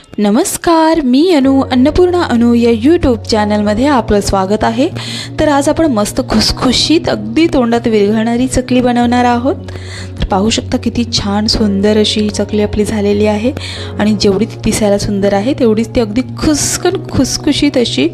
नमस्कार, मी अन्नपूर्णा अनु या यूट्यूब चॅनलमध्ये आपलं स्वागत आहे। तर आज आपण मस्त खुसखुशीत अगदी तोंडात विरघळणारी चकली बनवणार आहोत। तर पाहू शकता किती छान सुंदर अशी चकली आपली झालेली आहे आणि जेवढी ती दिसायला सुंदर आहे तेवढीच ती अगदी खुसखुशीत अशी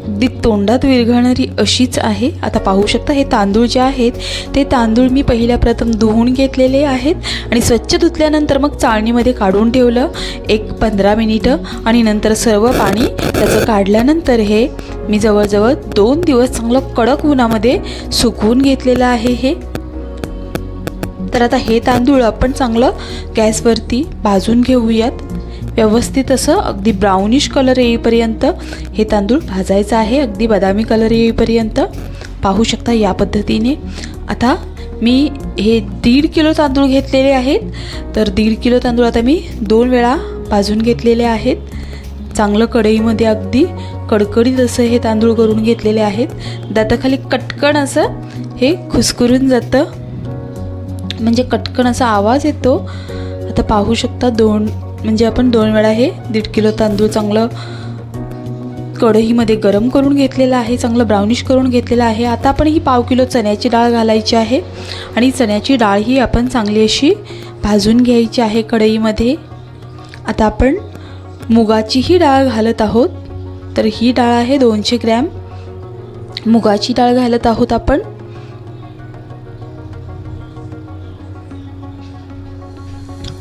अगदी तोंडात विरघळणारी अशीच आहे। आता पाहू शकता हे तांदूळ जे आहेत ते तांदूळ मी पहिल्या प्रथम धुवून घेतलेले आहेत आणि स्वच्छ धुतल्यानंतर मग चाळणीमध्ये काढून ठेवलं एक 15 मिनिटं आणि नंतर सर्व पाणी त्याचं काढल्यानंतर हे मी जवळजवळ 2 दिवस चांगलं कडक उन्हामध्ये सुकवून घेतलेलं आहे हे। तर आता हे तांदूळ आपण चांगलं गॅसवरती भाजून घेऊयात। व्यवस्थित असं अगदी ब्राउनिश कलर येईपर्यंत हे तांदूळ भाजायचं आहे, अगदी बदामी कलर येईपर्यंत। पाहू शकता या पद्धतीने। आता मी हे 1.5 किलो तांदूळ घेतलेले आहेत। तर 1.5 किलो तांदूळ आता मी 2 वेळा भाजून घेतलेले आहेत। चांगलं कढईमध्ये अगदी कडकडीत असं हे तांदूळ करून घेतलेले आहेत। दाताखाली कटकन असं हे खुसखुरून जातं, म्हणजे कटकन असा आवाज येतो। आता पाहू शकता म्हणजे आपण 2 वेळा हे 1.5 किलो तांदूळ चांगलं कढईमध्ये गरम करून घेतलेलं आहे, चांगलं ब्राउनिश करून घेतलेलं आहे। आता आपण ही 1/2 किलो चण्याची डाळ घालायची आहे आणि चण्याची डाळ ही आपण चांगली अशी भाजून घ्यायची आहे कढईमध्ये। आता आपण मुगाचीही डाळ घालत आहोत। तर ही डाळ आहे 200 ग्रॅम मुगाची डाळ घालत आहोत आपण।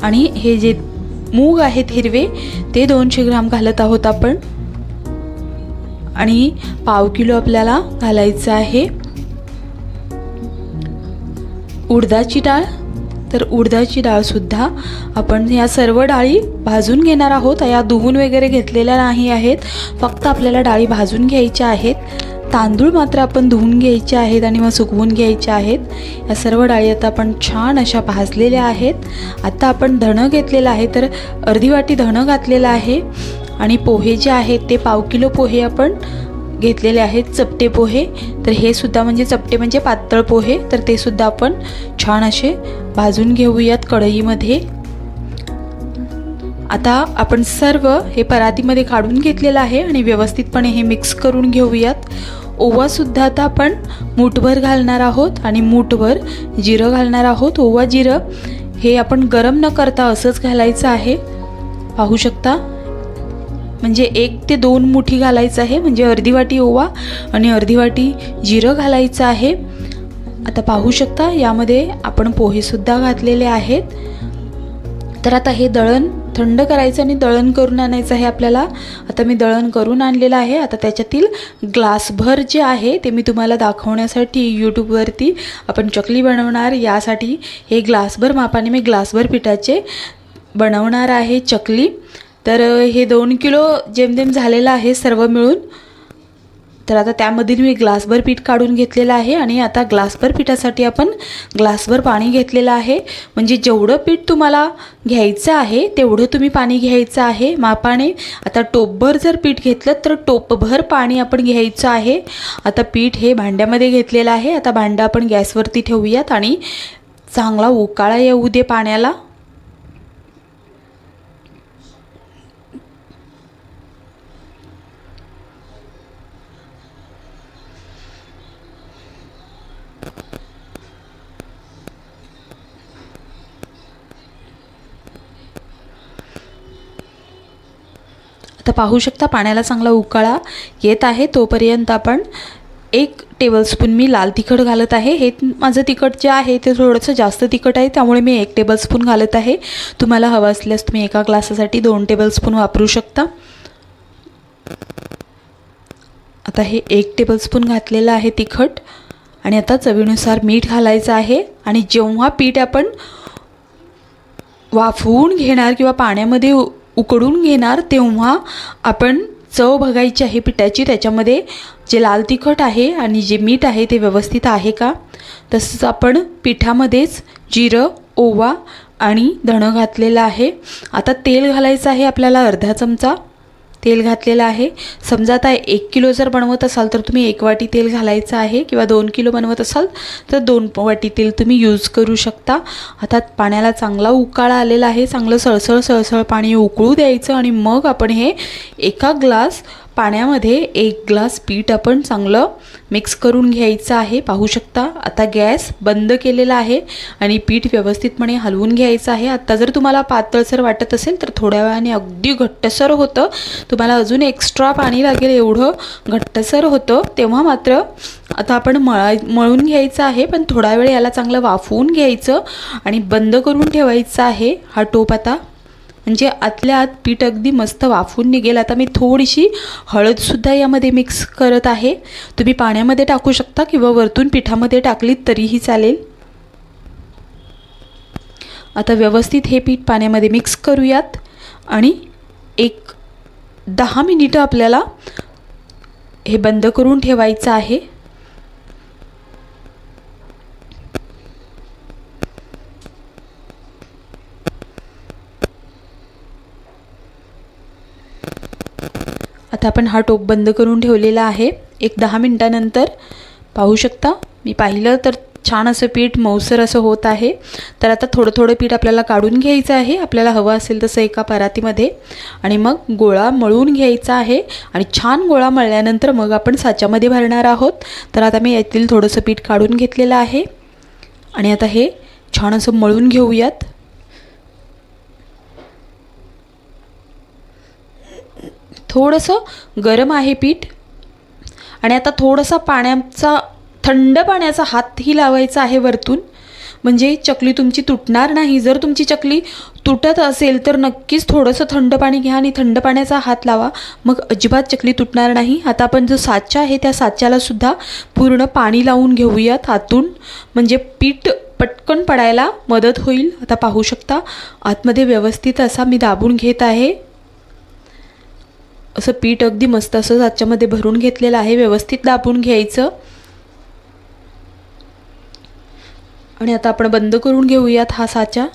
आणि हे जे मूग आहेत हिरवे ते 200 ग्राम घालत आहोत आपण। आणि 1/2 किलो आपल्याला घालायचं आहे उडदाची डाळ। तर उडदाची डाळ सुद्धा आपण या सर्व डाळी भाजून घेणार आहोत। या धुवून वगैरे घेतलेल्या नाही आहेत, फक्त आपल्याला डाळी भाजून घ्यायच्या आहेत। तांदूळ मात्र आपण धुवून घ्यायचे आहेत आणि मग सुकवून घ्यायचे आहेत। या सर्व डाळी आता आपण छान अशा भाजलेल्या आहेत। आता आपण धणं घेतलेलं आहे, तर अर्धी वाटी धणं घातलेलं आहे। आणि पोहे जे आहेत ते 1/2 किलो पोहे आपण घेतलेले आहेत, चपटे पोहे। तर हे सुद्धा म्हणजे चपटे म्हणजे पातळ पोहे, तर ते सुद्धा आपण छान असे भाजून घेऊयात कढईमध्ये। आता आपण सर्व हे परातीमध्ये काढून घेतलेलं आहे आणि व्यवस्थितपणे हे मिक्स करून घेऊयात। ओवा सुद्धा आता आपण मूठभर घालणार आहोत आणि मूठभर जिरं घालणार आहोत। ओवा जिरं हे आपण गरम न करता असंच घालायचं आहे। पाहू शकता, म्हणजे 1 ते 2 मुठी घालायचं आहे, म्हणजे अर्धी वाटी ओवा आणि अर्धी वाटी जिरं घालायचं आहे। आता पाहू शकता यामध्ये आपण पोहे सुद्धा घातलेले आहेत। तर आता हे दळण थंड करायचं आणि दळण करून आणायचं आहे आपल्याला। आता मी दळण करून आणलेलं आहे। आता त्याच्यातील ग्लासभर जे आहे ते मी तुम्हाला दाखवण्यासाठी यूट्यूबवरती आपण चकली बनवणार यासाठी हे ग्लासभर मापाने मी ग्लासभर पिठाचे बनवणार आहे चकली। तर हे 2 किलो जेमतेम झालेलं आहे सर्व मिळून। तर आता त्यामधील मी ग्लासभर पीठ काढून घेतलेलं आहे आणि आता ग्लासभर पिठासाठी आपण ग्लासभर पाणी घेतलेलं आहे। म्हणजे जेवढं पीठ तुम्हाला घ्यायचं आहे तेवढं तुम्ही पाणी घ्यायचं आहे मापाने। आता टोपभर जर पीठ घेतलं तर टोपभर पाणी आपण घ्यायचं आहे। आता पीठ हे भांड्यामध्ये घेतलेलं आहे। आता भांडं आपण गॅसवरती ठेवूयात आणि चांगला उकाळा येऊ दे पाण्याला। आता पाहू शकता पाण्याला चांगला उकाळा येत आहे। तोपर्यंत आपण 1 टेबलस्पून मी लाल तिखट घालत आहे। हे माझं तिखट जे आहे ते थोडंसं जास्त तिखट आहे, त्यामुळे मी 1 टेबलस्पून घालत आहे। तुम्हाला हवं असल्यास तुम्ही एका ग्लासासाठी 2 टेबलस्पून वापरू शकता। आता हे 1 टेबलस्पून घातलेलं आहे तिखट आणि आता चवीनुसार मीठ घालायचं आहे। आणि जेव्हा पीठ आपण वाफवून घेणार किंवा पाण्यामध्ये उकडून घेणार तेव्हा आपण चव बघायची आहे पिठाची। त्याच्यामध्ये जे लाल तिखट आहे आणि जे मीठ आहे ते व्यवस्थित आहे का। तसंच आपण पिठामध्येच जिरं, ओवा आणि धणं घातलेलं आहे। आता तेल घालायचं आहे आपल्याला अर्धा चमचा तेल घातलेलं आहे. समजा आता 1 किलो जर बनवत असाल तर तुम्ही 1 वाटी तेल घालायचं आहे, किंवा 2 किलो बनवत असाल तर 2 वाटी तेल तुम्ही यूज करू शकता. आता पाण्याला चांगला उकाळा आलेला आहे. चांगलं सळसळ सळसळ पाणी उकळू द्यायचं आणि मग आपण हे 1 ग्लास पाण्यामध्ये 1 ग्लास पीठ आपण चांगलं मिक्स करून घ्यायचं आहे. पाहू शकता आता गॅस बंद केलेला आहे आणि पीठ व्यवस्थितपणे हलवून घ्यायचं आहे. आता जर तुम्हाला पातळसर वाटत असेल तर थोड्या वेळाने अगदी घट्टसर होतं. तुम्हाला अजून एक्स्ट्रा पाणी लागेल एवढं घट्टसर होतं, तेव्हा मात्र आता आपण मळून घ्यायचं आहे. पण थोडा वेळ याला चांगलं वाफवून घ्यायचं आणि बंद करून ठेवायचं आहे हा टोप आता, म्हणजे आतल्या आत पीठ अगदी मस्त वाफून निघेल. आता मी थोडीशी हळदसुद्धा यामध्ये मिक्स करत आहे. तुम्ही पाण्यामध्ये टाकू शकता किंवा वरतून पिठामध्ये टाकलीत तरीही चालेल. आता व्यवस्थित हे पीठ पाण्यामध्ये मिक्स करूयात आणि 10 मिनिटं आपल्याला हे बंद करून ठेवायचं आहे. आता आपण हा टोप बंद करून ठेवलेला आहे. 10 मिनिटानंतर पाहू शकता, मी पाहिलं तर छान असं पीठ मऊसर असं होत आहे. तर आता थोडं थोडं पीठ आपल्याला काढून घ्यायचं आहे, आपल्याला हवं असेल तसं एका परातीमध्ये, आणि मग गोळा मळून घ्यायचा आहे. आणि छान गोळा मळल्यानंतर मग आपण साच्यामध्ये भरणार आहोत. तर आता मी यातील थोडंसं पीठ काढून घेतलेलं आहे आणि आता हे छान असं मळून घेऊयात. थोडंसं गरम आहे पीठ आणि आता थोडासा थंड पाण्याचा हातही लावायचा आहे वरतून, म्हणजे चकली तुमची तुटणार नाही. जर तुमची चकली तुटत असेल तर नक्कीच थोडंसं थंड पाणी घ्या आणि थंड पाण्याचा हात लावा, मग अजिबात चकली तुटणार नाही. आता आपण जो साचा आहे त्या साच्याला सुद्धा पूर्ण पाणी लावून घेऊयात आतून, म्हणजे पीठ पटकन पडायला मदत होईल. आता पाहू शकता आतमध्ये व्यवस्थित असा मी दाबून घेत आहे. असं पीठ अगदी मस्त असं साच्यामध्ये भरून घेतलेलं आहे. व्यवस्थित दाबून घ्यायचं आणि आता आपण बंद करून घेऊयात हा साचा.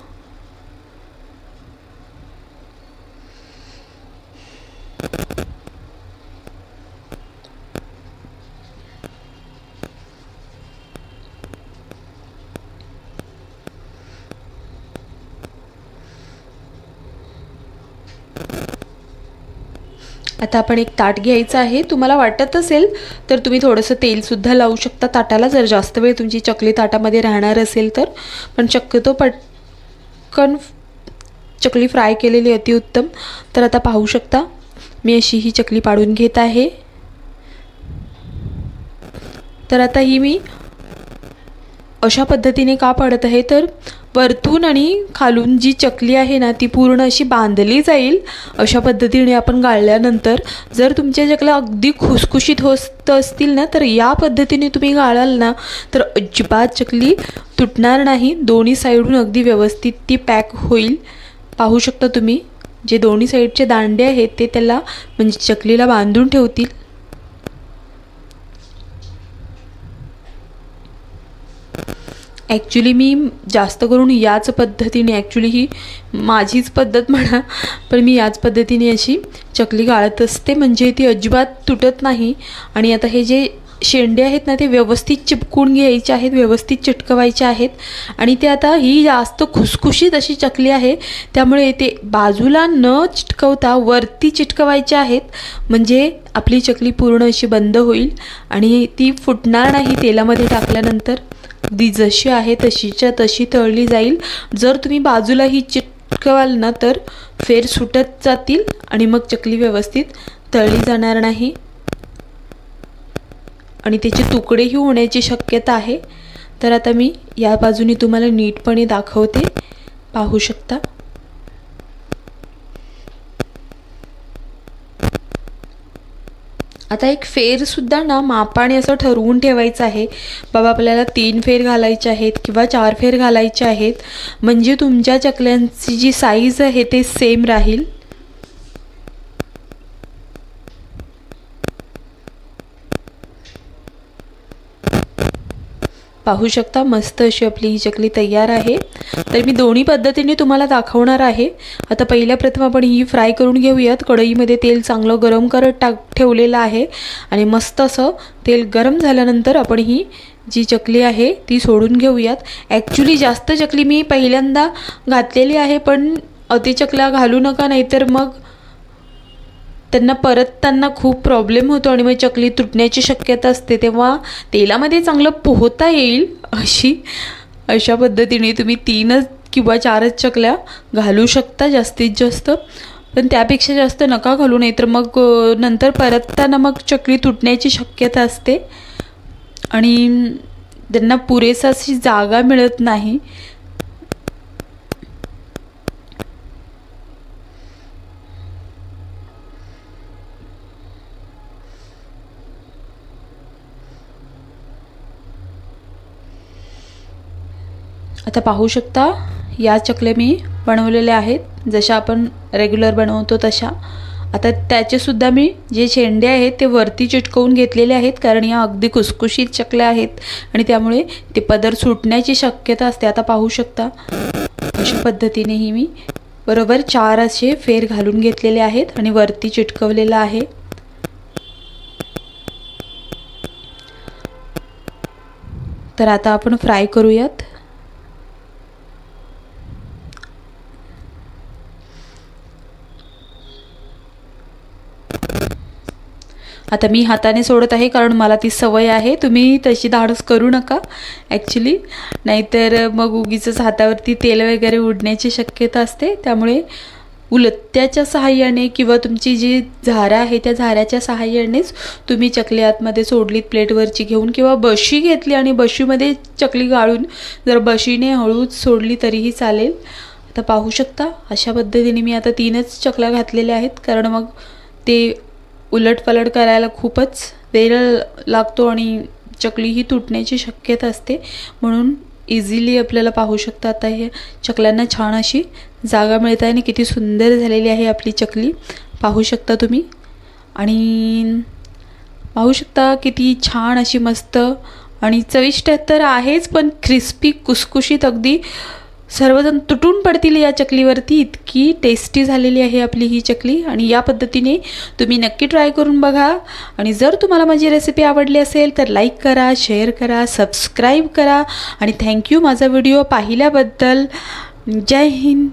आता आपण एक ताट घ्यायचं आहे. तुम्हाला वाटत असेल तर तुम्ही थोडंसं तेलसुद्धा लावू शकता ताटाला, जर जास्त वेळ तुमची चकली ताटामध्ये राहणार असेल तर. पण शक्यतो पटकन चकली फ्राय केलेली अतिउत्तम. तर आता पाहू शकता मी अशी ही चकली पाडून घेत आहे. तर आता ही मी अशा पद्धतीने का पाडत आहे, तर वरतून आणि खालून जी चकली आहे ना ती पूर्ण अशी बांधली जाईल अशा पद्धतीने आपण गाळल्यानंतर. जर तुमच्या चकल्या अगदी खुसखुशीत होत असतील ना तर या पद्धतीने तुम्ही गाळाल ना तर अजिबात चकली तुटणार नाही. दोन्ही साईडून अगदी व्यवस्थित ती पॅक होईल. पाहू शकता तुम्ही जे दोन्ही साईडचे दांडे आहेत ते त्याला म्हणजे चकलीला बांधून ठेवतील. ॲक्च्युली मी जास्त करून याच पद्धतीने, ॲक्च्युली ही माझीच पद्धत म्हणा, पण मी याच पद्धतीने अशी चकली गाळत असते, म्हणजे ती अजिबात तुटत नाही. आणि आता हे जे शेंडे आहेत ना ते व्यवस्थित चिपकून घ्यायचे आहेत, व्यवस्थित चिटकवायचे आहेत. आणि ते आता ही जास्त खुसखुशीत अशी चकली आहे त्यामुळे ते बाजूला न चिटकवता वरती चिटकवायचे आहेत, म्हणजे आपली चकली पूर्ण अशी बंद होईल आणि ती फुटणार नाही तेलामध्ये टाकल्यानंतर. अगदी जशी आहे तशीच्या तशी तळली जाईल. जर तुम्ही बाजूला ही चिटकवाल ना तर फेर सुटत जातील आणि मग चकली व्यवस्थित तळली जाणार नाही आणि त्याचे तुकडेही होण्याची शक्यता आहे. तर आता मी या बाजूने तुम्हाला नीटपणे दाखवते. पाहू शकता आता एक फेरसुद्धा ना मापाने असं ठरवून ठेवायचं आहे. बाबा आपल्याला 3 फेर घालायचे आहेत किंवा 4 फेर घालायचे आहेत, म्हणजे तुमच्या चकल्यांची जी साईज आहे ते सेम राहील. पाहू शकता मस्त अशी आपली ही चकली तयार आहे। तर मी दोन्ही पद्धतीने तुम्हाला दाखवणार आहे। आता पहिल्या प्रथम आपण ही फ्राय करून घेऊयात। कढईमध्ये तेल चांगलं गरम करत ठेवलेलं आहे आणि मस्त असं तेल गरम झाल्यानंतर आपण ही जी चकली आहे ती सोडून घेऊयात। ॲक्च्युली जास्त चकली मी पहिल्यांदा घातलेली आहे, पण अति चकल्या घालू नका, नाहीतर मग त्यांना परतताना खूप प्रॉब्लेम होतो आणि मग चकली तुटण्याची शक्यता असते। तेव्हा तेलामध्ये चांगलं पोहता येईल अशा पद्धतीने तुम्ही 3 किंवा 4 चकल्या घालू शकता जास्तीत जास्त, पण त्यापेक्षा जास्त नका घालू, नाहीतर मग नंतर परतताना मग चकली तुटण्याची शक्यता असते आणि त्यांना पुरेसा अशी जागा मिळत नाही। आता पाहू शकता या चकल्या मी बनवलेल्या आहेत, जशा आपण रेग्युलर बनवतो तशा। आता त्याचेसुद्धा मी जे शेंडे आहेत ते वरती चिटकवून घेतलेले आहेत, कारण या अगदी खुसखुशीत चकल्या आहेत आणि त्यामुळे ते पदर सुटण्याची शक्यता असते। आता पाहू शकता अशा पद्धतीनेही मी बरोबर 4 असे फेर घालून घेतलेले आहेत आणि वरती चिटकवलेलं आहे। तर आता आपण फ्राय करूयात। आता मी हाताने सोडत आहे, कारण मला ती सवय आहे। तुम्ही तशी धाडस करू नका ॲक्च्युली, नाहीतर मग उगीचच हातावरती तेल वगैरे उडण्याची शक्यता असते। त्यामुळे उलत्याच्या सहाय्याने किंवा तुमची जी झारा आहे त्या झाऱ्याच्या सहाय्यानेच तुम्ही चकली आतमध्ये सोडलीत प्लेटवरची घेऊन, किंवा बशी घेतली आणि बशीमध्ये चकली गाळून जर बशीने हळूच सोडली तरीही चालेल। आता पाहू शकता अशा पद्धतीने मी आता 3च चकल्या घातलेल्या आहेत, कारण मग ते उलटपलट करायला खूपच वेळ लागतो आणि चकली ही तुटण्याची शक्यता असते, म्हणून इझिली आपल्याला पाहू शकता आता हे चकल्यांना छान अशी जागा मिळते आणि किती सुंदर झालेली आहे आपली चकली पाहू शकता तुम्ही। आणि पाहू शकता किती छान अशी मस्त आणि चविष्ट तर आहेच, पण क्रिस्पी कुसकुशीत अगदी सर्वजण तुटून पडतील या चकलीवरती, इतकी टेस्टी झालेली आहे आपली ही चकली। आणि या पद्धतीने तुम्ही नक्की ट्राय करून बघा। आणि जर तुम्हाला माझी रेसिपी आवडली असेल तर लाईक करा, शेअर करा, सबस्क्राईब करा आणि थँक्यू माझा व्हिडिओ पाहिल्याबद्दल। जय हिंद।